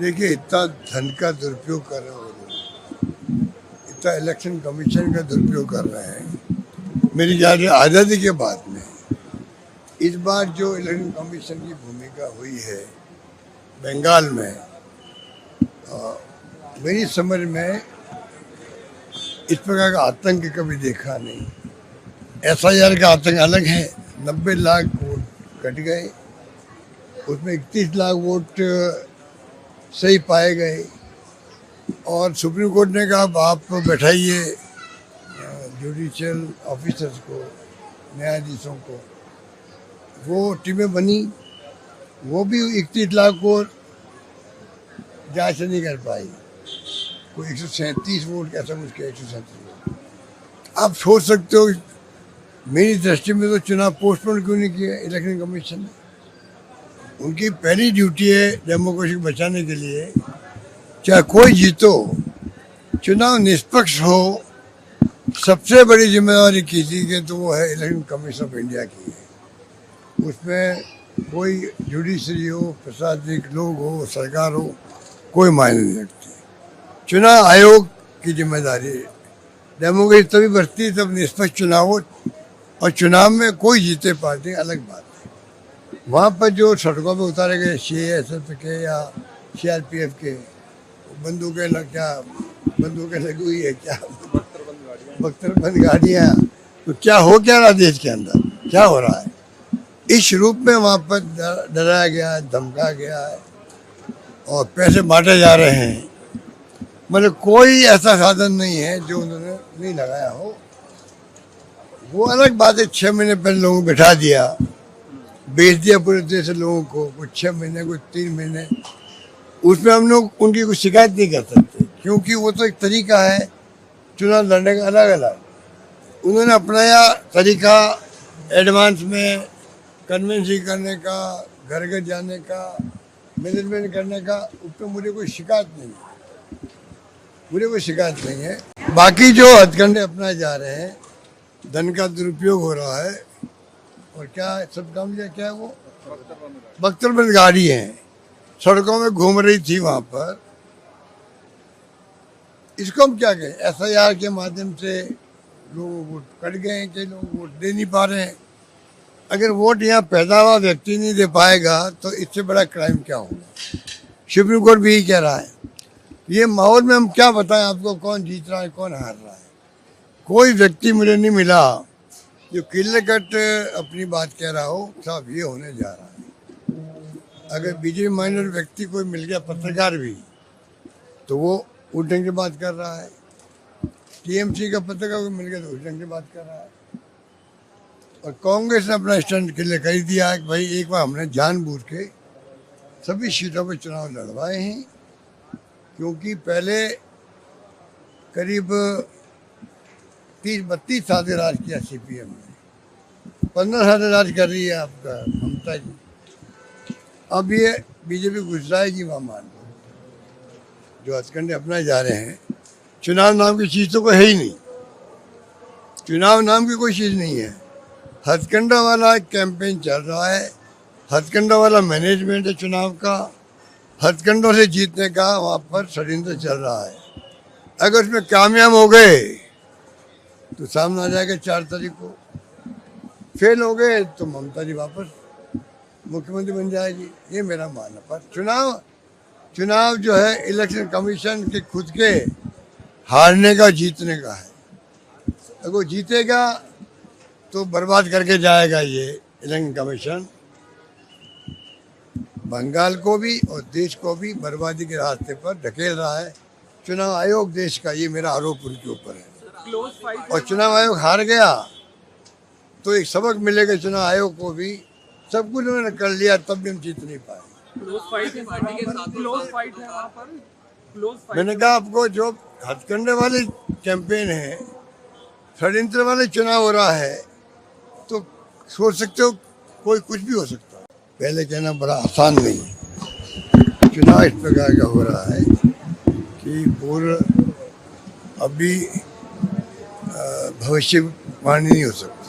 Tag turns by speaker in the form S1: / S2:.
S1: देखिए, इतना धन का दुरुपयोग कर रहे हो लोग, इतना इलेक्शन कमीशन का दुरुपयोग कर रहे हैं। मेरी ख्याल से आज़ादी के बाद में इस बार जो इलेक्शन कमीशन की भूमिका हुई है बंगाल में, मेरी समझ में इस प्रकार का आतंक कभी देखा नहीं। SIR का आतंक अलग है। 90 लाख वोट कट गए, उसमें 31 लाख वोट सही पाए गए और सुप्रीम कोर्ट ने कहा आप बैठाइए जुडिशियल ऑफिसर्स को, न्यायाधीशों को। वो टीमें बनी, वो भी 31 लाख को जांच नहीं कर पाई। कोई 137 वोट ऐसा कुछ किया, 137 वोट। आप सोच सकते हो, मेरी दृष्टि में तो चुनाव पोस्टपोन क्यों नहीं किया इलेक्शन कमीशन ने। उनकी पहली ड्यूटी है डेमोक्रेसी को बचाने के लिए, चाहे कोई जीतो, चुनाव निष्पक्ष हो। सबसे बड़ी जिम्मेदारी किसी के तो वो है इलेक्शन कमीशन ऑफ इंडिया की है। उसमें कोई जुडिशरी हो, प्रशासनिक लोग हो, सरकार हो, कोई मायने नहीं रखती। चुनाव आयोग की जिम्मेदारी है। डेमोक्रेसी तभी बढ़ती है तब निष्पक्ष चुनाव हो, और चुनाव में कोई जीते पार्टी अलग बात है। वहाँ पर जो सड़कों पे उतारे गए CASF के या CRPF के बंदूकें लगी हुई है, क्या बख्तरबंद गाड़ियाँ, तो क्या हो क्या रहा देश के अंदर, क्या हो रहा है? इस रूप में वहाँ पर डराया गया है, धमका गया है और पैसे बांटे जा रहे हैं। मतलब कोई ऐसा साधन नहीं है जो उन्होंने नहीं लगाया हो। वो अलग बात है, 6 महीने पहले लोगों को बिठा दिया, बेच दिया पूरे देश से लोगों को, कुछ 6 महीने, कुछ 3 महीने। उसमें हम लोग उनकी कुछ शिकायत नहीं कर सकते, क्योंकि वो तो एक तरीका है चुनाव लड़ने का अलग अलग। उन्होंने अपनाया तरीका एडवांस में कन्वेंसी करने का, घर घर जाने का, मैनेजमेंट करने का। उस पर मुझे कोई शिकायत नहीं है, बाकी जो हथकंडे अपनाए जा रहे हैं, धन का दुरुपयोग हो रहा है। और क्या सब काम लिया, क्या है वो बख्तरबंद गाड़ी है, सड़कों में घूम रही थी वहां पर। इसको हम क्या कहें? SIR के माध्यम से लोग वोट कट गए हैं, कई लोग वोट दे नहीं पा रहे हैं। अगर वोट यहाँ पैदा हुआ व्यक्ति नहीं दे पाएगा तो इससे बड़ा क्राइम क्या होगा? सुप्रीम कोर्ट भी यही कह रहा है। ये माहौल में हम क्या बताएं आपको, कौन जीत रहा है, कौन हार रहा है? कोई व्यक्ति मुझे नहीं मिला जो क्लियर कट अपनी बात कह रहा हो साहब ये होने जा रहा है। अगर BJP माइनर व्यक्ति कोई मिल गया, पत्रकार भी, तो वो उस ढंग से बात कर रहा है। TMC का पत्रकार कोई मिल गया तो उस ढंग से बात कर रहा है। और कांग्रेस ने अपना स्टैंड क्लियर कर दिया है कि भाई एक बार हमने जानबूझ के सभी सीटों पर चुनाव लड़वाए हैं, क्योंकि पहले करीब 30-32 साल से राज किया CPM ने, 15 साल से राज कर रही है आपका ममता जी। अब ये BJP घुसराएगी वहाँ, मान लो। जो हथकंडे अपनाए जा रहे हैं, चुनाव नाम की चीज़ तो कोई है ही नहीं। चुनाव नाम की कोई चीज़ नहीं है। हथकंडा वाला कैंपेन चल रहा है, हथकंडा वाला मैनेजमेंट है चुनाव का, हथकंडों से जीतने का वहाँ पर षड्यंत्र चल रहा है। अगर उसमें कामयाब हो गए तो सामने आ जाएगा 4 तारीख को। फेल हो गए तो ममता जी वापस मुख्यमंत्री बन जाएगी, ये मेरा मानना। पर चुनाव जो है इलेक्शन कमीशन के खुद के हारने का, जीतने का है। अगर वो जीतेगा तो बर्बाद करके जाएगा ये इलेक्शन कमीशन, बंगाल को भी और देश को भी बर्बादी के रास्ते पर ढकेल रहा है चुनाव आयोग देश का। ये मेरा आरोप उनके ऊपर है। और चुनाव आयोग हार गया तो एक सबक मिलेगा चुनाव आयोग को भी। सब कुछ उन्होंने कर लिया तब भी हम जीत नहीं पाए। मैंने कहा आपको, जो हथकंडे वाले कैंपेन है, षड्यंत्र वाले चुनाव हो रहा है, तो सोच सकते हो कोई कुछ भी हो सकता है। पहले कहना बड़ा आसान नहीं है। चुनाव इस प्रकार का हो रहा है कि पूर्व अभी भविष्यवाणी नहीं हो सकती।